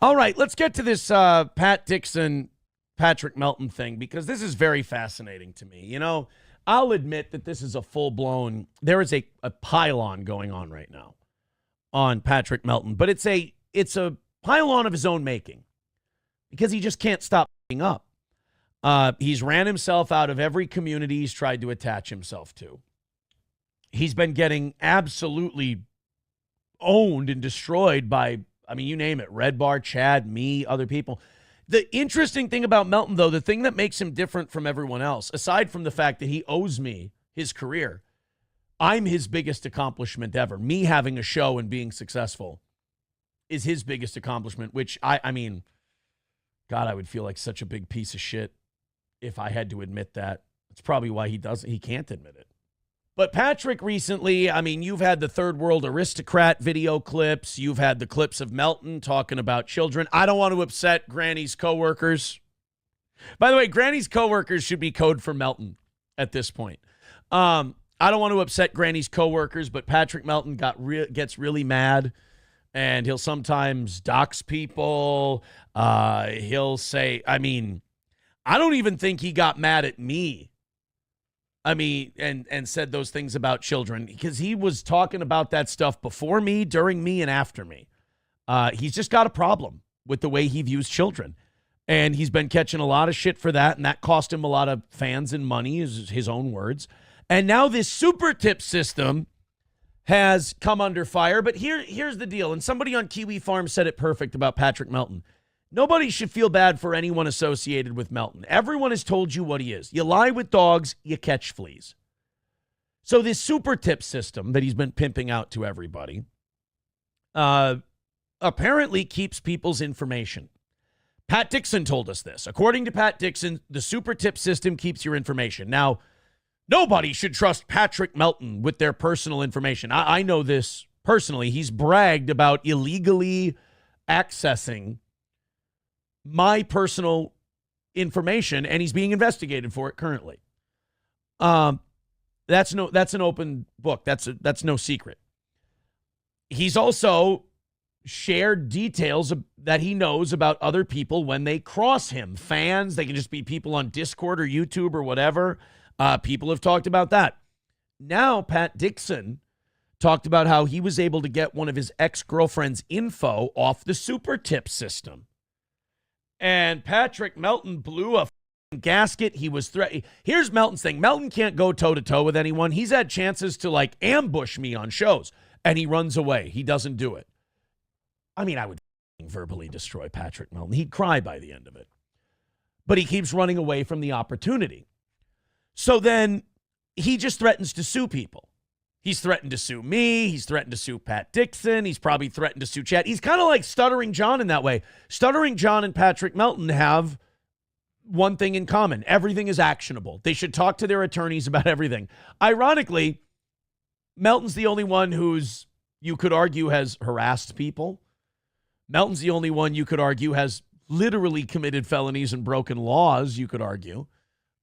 All right, let's get to this Pat Dixon, Patrick Melton thing, because this is very fascinating to me. You know, I'll admit that this is a full-blown, there is a pylon going on right now on Patrick Melton, but it's a pylon of his own making because he just can't stop f***ing up. He's ran himself out of every community he's tried to attach himself to. He's been getting absolutely owned and destroyed by, I mean, you name it, Red Bar, Chad, me, other people. The interesting thing about Melton, though, the thing that makes him different from everyone else, aside from the fact that he owes me his career, I'm his biggest accomplishment ever. Me having a show and being successful is his biggest accomplishment, which I mean, God, I would feel like such a big piece of shit if I had to admit that. It's probably why he can't admit it. But Patrick recently, I mean, you've had the third world aristocrat video clips. You've had the clips of Melton talking about children. I don't want to upset Granny's coworkers. By the way, Granny's coworkers should be code for Melton at this point. I don't want to upset Granny's coworkers, but Patrick Melton gets really mad, and he'll sometimes dox people. He'll say, I mean, I don't even think he got mad at me. I mean, and said those things about children, because he was talking about that stuff before me, during me, and after me. He's just got a problem with the way he views children. And he's been catching a lot of shit for that, and that cost him a lot of fans and money, is his own words. And now this super tip system has come under fire. But here's the deal, and somebody on Kiwi Farm said it perfect about Patrick Melton. Nobody should feel bad for anyone associated with Melton. Everyone has told you what he is. You lie with dogs, you catch fleas. So this super tip system that he's been pimping out to everybody apparently keeps people's information. Pat Dixon told us this. According to Pat Dixon, the super tip system keeps your information. Now, nobody should trust Patrick Melton with their personal information. I know this personally. He's bragged about illegally accessing my personal information, and he's being investigated for it currently. That's an open book. That's no secret. He's also shared details that he knows about other people when they cross him. Fans, they can just be people on Discord or YouTube or whatever. People have talked about that. Now, Pat Dixon talked about how he was able to get one of his ex-girlfriend's info off the super tip system. And Patrick Melton blew a gasket. He was threatening. Here's Melton's thing. Melton can't go toe-to-toe with anyone. He's had chances to, like, ambush me on shows, and he runs away. He doesn't do it. I mean, I would verbally destroy Patrick Melton. He'd cry by the end of it. But he keeps running away from the opportunity. So then he just threatens to sue people. He's threatened to sue me. He's threatened to sue Pat Dixon. He's probably threatened to sue Chad. He's kind of like Stuttering John in that way. Stuttering John and Patrick Melton have one thing in common. Everything is actionable. They should talk to their attorneys about everything. Ironically, Melton's the only one who's, you could argue, has harassed people. Melton's the only one you could argue has literally committed felonies and broken laws, you could argue.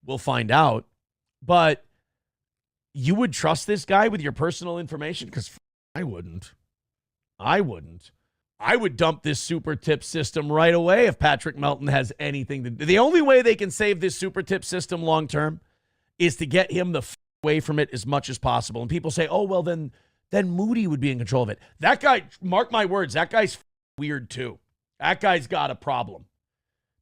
We'll find out. But you would trust this guy with your personal information? Because I wouldn't. I would dump this super tip system right away if Patrick Melton has anything to do. The only way they can save this super tip system long term is to get him the away from it as much as possible. And people say, oh, well, then Moody would be in control of it. That guy, mark my words, that guy's weird too. That guy's got a problem.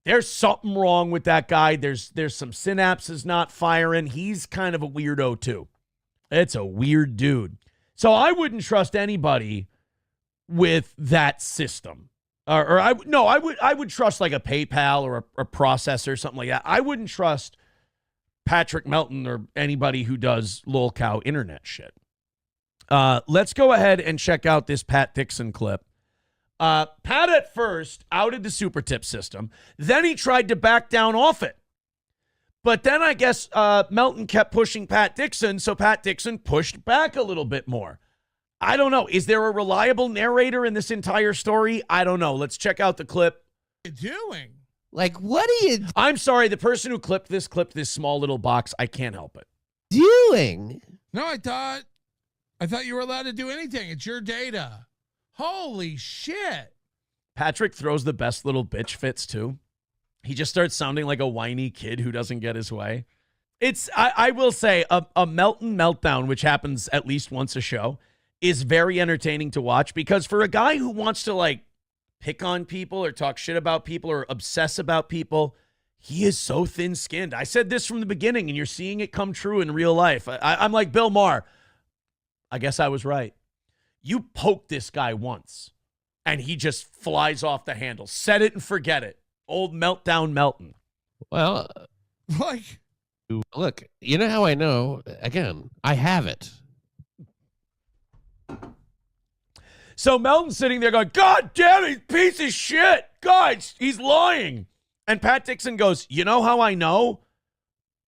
There's something wrong with that guy. There's some synapses not firing. He's kind of a weirdo too. It's a weird dude. So I wouldn't trust anybody with that system. I would trust like a PayPal or a processor or something like that. I wouldn't trust Patrick Melton or anybody who does lolcow internet shit. Let's go ahead and check out this Pat Dixon clip. Pat at first outed the super tip system. Then he tried to back down off it. But then I guess Melton kept pushing Pat Dixon, so Pat Dixon pushed back a little bit more. I don't know. Is there a reliable narrator in this entire story? I don't know. Let's check out the clip. What are you doing? Like, what are you I'm sorry. The person who clipped this small little box. I can't help it. doing? No, I thought you were allowed to do anything. It's your data. Holy shit. Patrick throws the best little bitch fits too. He just starts sounding like a whiny kid who doesn't get his way. I will say a Melton meltdown, which happens at least once a show, is very entertaining to watch, because for a guy who wants to like pick on people or talk shit about people or obsess about people, he is so thin-skinned. I said this from the beginning, and you're seeing it come true in real life. I'm like Bill Maher. I guess I was right. You poke this guy once, and he just flies off the handle. Set it and forget it. Old meltdown Melton. Well, Like, look, you know how I know? Again, I have it. So Melton's sitting there going, God damn it, piece of shit. God, he's lying. And Pat Dixon goes, you know how I know?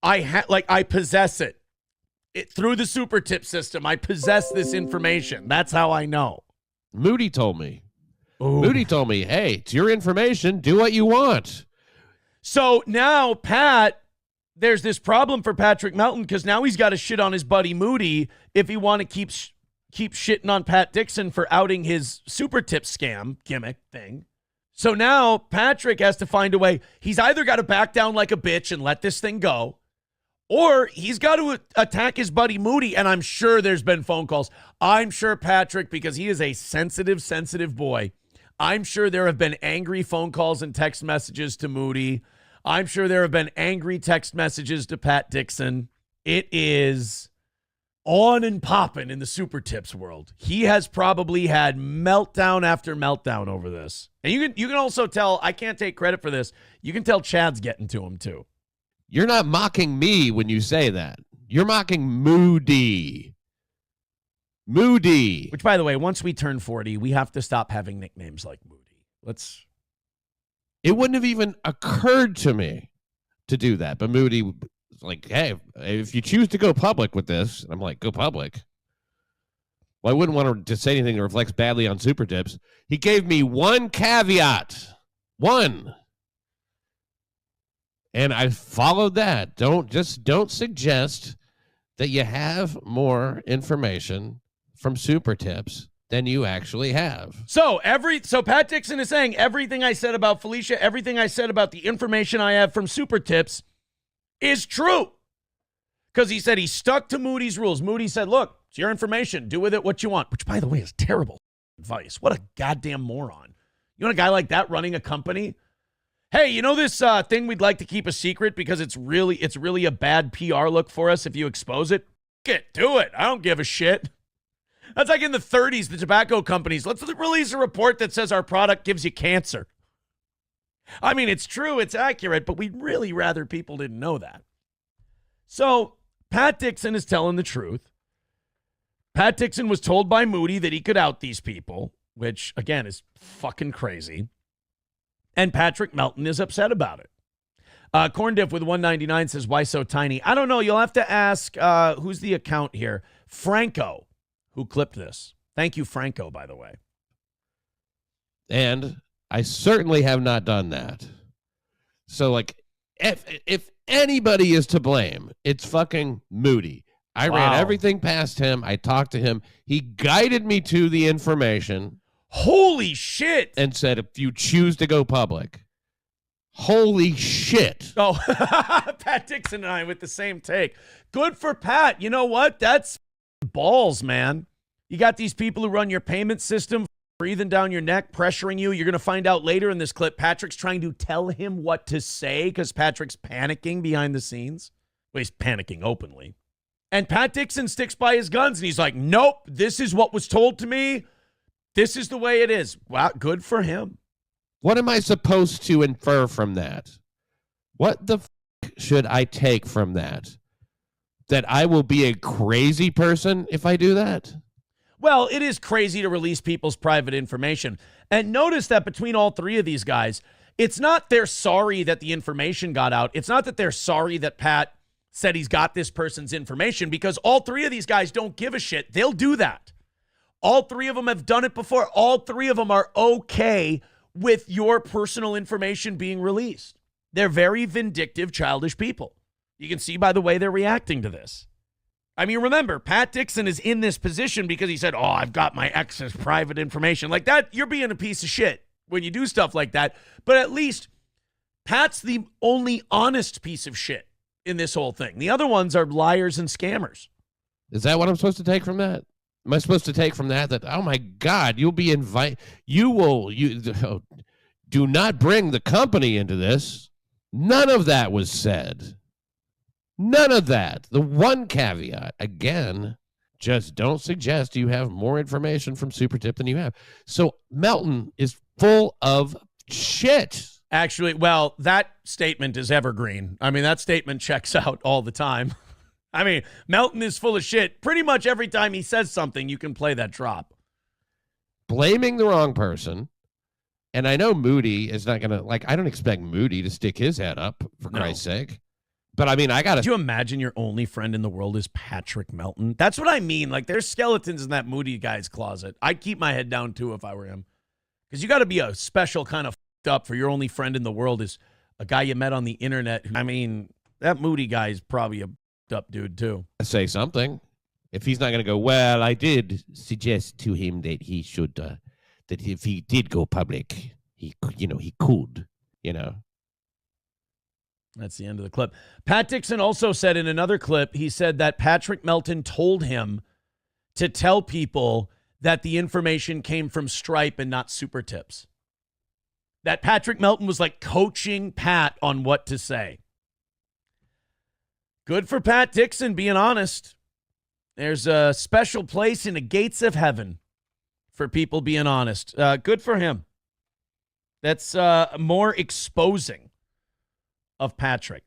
I possess it. Through the super tip system, I possess this information. That's how I know. Moody told me. Ooh. Moody told me, hey, it's your information. Do what you want. So now, Pat, there's this problem for Patrick Melton, because now he's got to shit on his buddy Moody if he want to keep shitting on Pat Dixon for outing his super tip scam gimmick thing. So now Patrick has to find a way. He's either got to back down like a bitch and let this thing go, or he's got to attack his buddy Moody, and I'm sure there's been phone calls. I'm sure Patrick, because he is a sensitive boy, I'm sure there have been angry phone calls and text messages to Moody. I'm sure there have been angry text messages to Pat Dixon. It is on and popping in the super tips world. He has probably had meltdown after meltdown over this. And you can also tell, I can't take credit for this, you can tell Chad's getting to him too. You're not mocking me when you say that. You're mocking Moody. Moody. Which, by the way, once we turn 40, we have to stop having nicknames like Moody. It wouldn't have even occurred to me to do that. But Moody was like, hey, if you choose to go public with this, I'm like, go public. Well, I wouldn't want to say anything that reflects badly on super tips. He gave me one caveat. One. And I followed that. Don't suggest that you have more information from super tips than you actually have. So Pat Dixon is saying everything I said about Felicia, everything I said about the information I have from super tips is true. Because he said he stuck to Moody's rules. Moody said, look, it's your information. Do with it what you want. Which, by the way, is terrible advice. What a goddamn moron. You want a guy like that running a company? Hey, you know this thing we'd like to keep a secret because it's really a bad PR look for us if you expose it? Do it. I don't give a shit. That's like in the 30s, the tobacco companies. Let's release a report that says our product gives you cancer. I mean, it's true, it's accurate, but we'd really rather people didn't know that. So Pat Dixon is telling the truth. Pat Dixon was told by Moody that he could out these people, which, again, is fucking crazy. And Patrick Melton is upset about it. Corndiff with 199 says, why so tiny? I don't know. You'll have to ask who's the account here. Franco, who clipped this. Thank you, Franco, by the way. And I certainly have not done that. So, like, if anybody is to blame, it's fucking Moody. I ran everything past him. I talked to him. He guided me to the information. Holy shit. And said, if you choose to go public. Holy shit. Oh, Pat Dixon and I with the same take. Good for Pat. You know what? That's balls, man. You got these people who run your payment system breathing down your neck, pressuring you. You're going to find out later in this clip, Patrick's trying to tell him what to say because Patrick's panicking behind the scenes. Well, he's panicking openly. And Pat Dixon sticks by his guns, and he's like, nope, this is what was told to me. This is the way it is. Wow, good for him. What am I supposed to infer from that? What the should I take from that? That I will be a crazy person if I do that? Well, it is crazy to release people's private information. And notice that between all three of these guys, it's not they're sorry that the information got out. It's not that they're sorry that Pat said he's got this person's information, because all three of these guys don't give a shit. They'll do that. All three of them have done it before. All three of them are okay with your personal information being released. They're very vindictive, childish people. You can see by the way they're reacting to this. I mean, remember, Pat Dixon is in this position because he said, oh, I've got my ex's private information. Like that, you're being a piece of shit. when you do stuff like that. But at least Pat's the only honest piece of shit in this whole thing. The other ones are liars and scammers. Is that what I'm supposed to take from that? Am I supposed to take from that, oh my God, you'll be invited, do not bring the company into this. None of that was said. None of that. The one caveat, again, just don't suggest you have more information from Super Tip than you have. So Melton is full of shit. Actually, well, that statement is evergreen. I mean, that statement checks out all the time. I mean, Melton is full of shit. Pretty much every time he says something, you can play that drop. Blaming the wrong person. And I know Moody is not going to, I don't expect Moody to stick his head up, for Christ's sake. But I mean, I got to. Could you imagine your only friend in the world is Patrick Melton? That's what I mean. Like, there's skeletons in that Moody guy's closet. I'd keep my head down, too, if I were him. Because you got to be a special kind of up for your only friend in the world is a guy you met on the internet. I mean, that Moody guy is probably a up dude too. Say something. If he's not going to go, well, I did suggest to him that he should, that if he did go public, he could. That's the end of the clip. Pat Dixon also said in another clip, he said that Patrick Melton told him to tell people that the information came from Stripe and not Super Tips. That Patrick Melton was like coaching Pat on what to say. Good for Pat Dixon being honest. There's a special place in the gates of heaven for people being honest. Good for him. That's more exposing of Patrick.